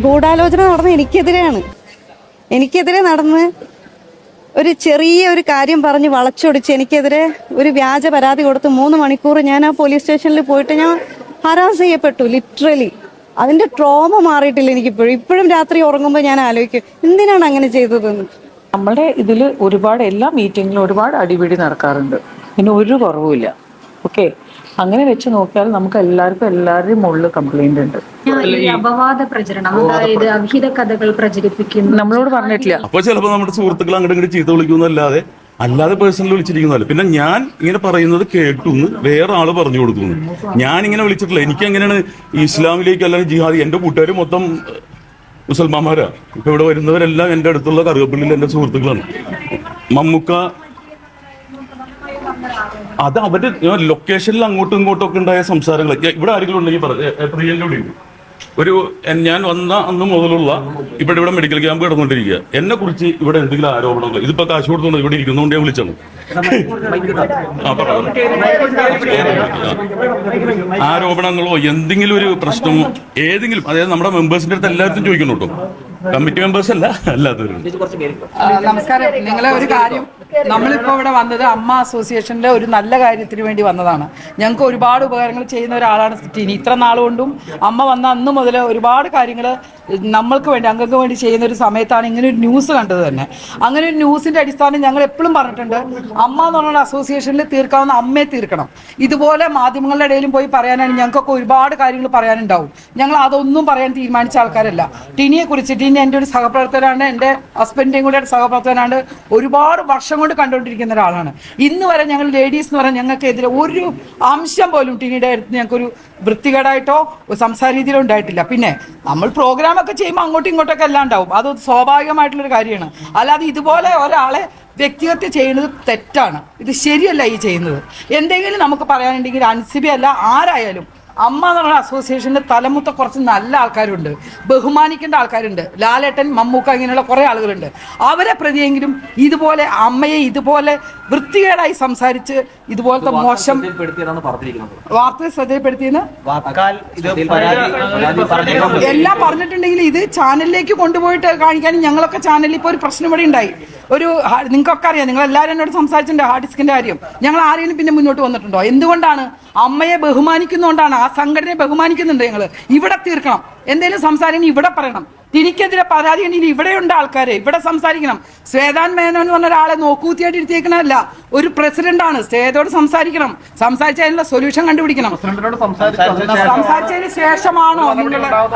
ഗൂഢാലോചന നടന്ന് എനിക്കെതിരെ നടന്ന് ഒരു ചെറിയ ഒരു കാര്യം പറഞ്ഞ് വളച്ചൊടിച്ച് എനിക്കെതിരെ ഒരു വ്യാജ പരാതി കൊടുത്ത് 3 മണിക്കൂർ ഞാൻ ആ പോലീസ് സ്റ്റേഷനിൽ പോയിട്ട് ഞാൻ ഹരാസ് ചെയ്യപ്പെട്ടു ലിറ്ററലി. അതിന്റെ ട്രോമ മാറിയിട്ടില്ല ഇപ്പോഴും രാത്രി ഉറങ്ങുമ്പോൾ ഞാൻ ആലോചിക്കും എന്തിനാണ് അങ്ങനെ ചെയ്തതെന്ന്. നമ്മുടെ ഇതിൽ ഒരുപാട് എല്ലാ മീറ്റിങ്ങിലും ഒരുപാട് അടിപിടി നടക്കാറുണ്ട്, പിന്നെ ഒരു കുറവുമില്ല. ഓക്കെ, അങ്ങനെ വെച്ച് നോക്കിയാൽ നമുക്ക് എല്ലാവരുടെയും മുകളിൽ കംപ്ലൈന്റ് ഉണ്ട്. അപവാദ പ്രചരണം, അതായത് അഭിഹിത കഥകൾ പ്രചരിപ്പിക്കുന്നു, നമ്മളോട് പറഞ്ഞിട്ടില്ല. അപ്പൊ ചിലപ്പോൾ നമ്മുടെ സുഹൃത്തുക്കൾ അങ്ങോട്ട് ചീത്ത വിളിക്കുന്നല്ലാതെ പേഴ്സണൽ വിളിച്ചിരിക്കുന്നതല്ല. പിന്നെ ഞാൻ ഇങ്ങനെ പറയുന്നത് കേട്ടുന്ന് വേറെ ആള് പറഞ്ഞു കൊടുക്കുന്നു. ഞാൻ ഇങ്ങനെ വിളിച്ചിട്ടില്ല. എനിക്ക് എങ്ങനെയാണ് ഇസ്ലാമിലേക്ക് അല്ലെങ്കിൽ ജിഹാദി, എന്റെ കൂട്ടുകാർ മൊത്തം മുസൽമാന്മാരാ. ഇപ്പൊ ഇവിടെ വരുന്നവരെല്ലാം എന്റെ അടുത്തുള്ള കറുകപ്പള്ളിയിൽ എന്റെ സുഹൃത്തുക്കളാണ്. മമ്മൂക്ക അത് അവരുടെ ലൊക്കേഷനിൽ അങ്ങോട്ടും ഇങ്ങോട്ടും ഒക്കെ ഉണ്ടായ സംസാരങ്ങൾ ഇവിടെ ആരെങ്കിലും ഉണ്ടെങ്കിൽ പ്രിയന്റെ ഞാൻ വന്ന അന്ന് മുതലുള്ള ഇവിടെ മെഡിക്കൽ ക്യാമ്പ് കിടന്നുകൊണ്ടിരിക്കുക. എന്നെ കുറിച്ച് ഇവിടെ എന്തെങ്കിലും ആരോപണങ്ങൾ, ഇതിപ്പോ കാശ് കൊടുത്തോണ്ട് ഇവിടെ ഇരിക്കുന്നതുകൊണ്ട് ഞാൻ വിളിച്ചാണ്. ആരോപണങ്ങളോ എന്തെങ്കിലും ഒരു പ്രശ്നമോ ഏതെങ്കിലും, അതായത് നമ്മുടെ മെമ്പേഴ്സിന്റെ അടുത്ത് എല്ലാവരും ചോദിക്കണം കേട്ടോ, കമ്മിറ്റി മെമ്പേഴ്സ് അല്ല, അല്ലാത്തവരും. നമസ്കാരം. നിങ്ങളെ ഒരു കാര്യം, നമ്മളിപ്പോൾ ഇവിടെ വന്നത് അമ്മ അസോസിയേഷനിലെ ഒരു നല്ല കാര്യത്തിന് വേണ്ടി വന്നതാണ്. ഞങ്ങൾക്ക് ഒരുപാട് ഉപകാരങ്ങൾ ചെയ്യുന്ന ഒരാളാണ് ടിനി. ഇത്ര നാളുകൊണ്ടും അമ്മ വന്ന അന്ന് മുതൽ ഒരുപാട് കാര്യങ്ങൾ നമ്മൾക്ക് വേണ്ടി, അംഗങ്ങൾക്ക് വേണ്ടി ചെയ്യുന്ന ഒരു സമയത്താണ് ഇങ്ങനെ ഒരു ന്യൂസ് കണ്ടത് തന്നെ. അങ്ങനെ ഒരു ന്യൂസിന്റെ അടിസ്ഥാനം ഞങ്ങൾ എപ്പോഴും പറഞ്ഞിട്ടുണ്ട്, അമ്മ എന്ന് പറഞ്ഞ അസോസിയേഷനിൽ തീർക്കാവുന്ന അമ്മയെ തീർക്കണം. ഇതുപോലെ മാധ്യമങ്ങളുടെ ഇടയിലും പോയി പറയാനാണ് ഞങ്ങൾക്കൊക്കെ ഒരുപാട് കാര്യങ്ങൾ പറയാനുണ്ടാവും. ഞങ്ങൾ അതൊന്നും പറയാൻ തീരുമാനിച്ച ആൾക്കാരല്ല. ടിനിയെ കുറിച്ച്, ടിനി എൻ്റെ ഒരു സഹപ്രവർത്തകനാണ്, എൻ്റെ ഹസ്ബൻഡിൻ്റെയും കൂടെ സഹപ്രവർത്തകനാണ്, ഒരുപാട് വർഷം കൊണ്ട് കണ്ടുകൊണ്ടിരിക്കുന്ന ഒരാളാണ്. ഇന്ന് വരെ ഞങ്ങൾ ലേഡീസ് എന്ന് പറഞ്ഞാൽ ഞങ്ങൾക്കെതിരെ ഒരു അംശം പോലും ടിനിയുടെ അടുത്ത് ഞങ്ങൾക്കൊരു വൃത്തികേടായിട്ടോ സംസാര രീതിയിലോ ഉണ്ടായിട്ടില്ല. പിന്നെ നമ്മൾ പ്രോഗ്രാമൊക്കെ ചെയ്യുമ്പോൾ അങ്ങോട്ടും ഇങ്ങോട്ടൊക്കെ എല്ലാം ഉണ്ടാവും, അത് സ്വാഭാവികമായിട്ടുള്ളൊരു കാര്യമാണ്. അല്ലാതെ ഇതുപോലെ ഒരാളെ വ്യക്തിഹത്യ ചെയ്യുന്നത് തെറ്റാണ്, ഇത് ശരിയല്ല ഈ ചെയ്യുന്നത്. എന്തെങ്കിലും നമുക്ക് പറയാനുണ്ടെങ്കിൽ അൻസിബി അല്ല ആരായാലും അമ്മ എന്ന് പറയുന്ന അസോസിയേഷൻ്റെ തലമുത്ത കുറച്ച് നല്ല ആൾക്കാരുണ്ട്, ബഹുമാനിക്കേണ്ട ആൾക്കാരുണ്ട്. ലാലേട്ടൻ, മമ്മൂക്ക, ഇങ്ങനെയുള്ള കുറേ ആളുകളുണ്ട്. അവരെ പ്രതിയെങ്കിലും ഇതുപോലെ അമ്മയെ ഇതുപോലെ വൃത്തികേടായി സംസാരിച്ച് ഇതുപോലത്തെ മോശം വാർത്തയെ ശ്രദ്ധയിൽപ്പെടുത്തിയെന്ന് എല്ലാം പറഞ്ഞിട്ടുണ്ടെങ്കിൽ ഇത് ചാനലിലേക്ക് കൊണ്ടുപോയിട്ട് കാണിക്കാനും ഞങ്ങളൊക്കെ ചാനലിൽ ഇപ്പോൾ ഒരു പ്രശ്നം ഇവിടെ ഉണ്ടായി. നിങ്ങൾക്കൊക്കെ അറിയാം, നിങ്ങൾ എല്ലാവരും എന്നോട് സംസാരിച്ചിട്ടുണ്ട് ഹാർഡ് ഡിസ്കിന്റെ കാര്യം. ഞങ്ങൾ ആരെങ്കിലും പിന്നെ മുന്നോട്ട് വന്നിട്ടുണ്ടോ? എന്തുകൊണ്ടാണ്? അമ്മയെ ബഹുമാനിക്കുന്നതുകൊണ്ടാണ്, ആ സംഘടനയെ ബഹുമാനിക്കുന്നുണ്ട്. ഞങ്ങൾ ഇവിടെ തീർക്കണം, എന്തെങ്കിലും സംസാരിക്കണം ഇവിടെ പറയണം. തിരിക്കെതിരെ പരാതി ഉണ്ടെങ്കിൽ ഇവിടെയുണ്ട് ആൾക്കാരെ, ഇവിടെ സംസാരിക്കണം. ശ്വേതാൻ മേനോൻ എന്ന് പറഞ്ഞ ഒരാളെ നോക്കൂത്തിയായിട്ട് ഇരുത്തിയേക്കണമല്ല, ഒരു പ്രസിഡന്റാണ്. ശ്വേതയോട് സംസാരിക്കണം, സംസാരിച്ചതിനുള്ള സൊല്യൂഷൻ കണ്ടുപിടിക്കണം. സംസാരിച്ചതിന് ശേഷമാണോ നിങ്ങൾ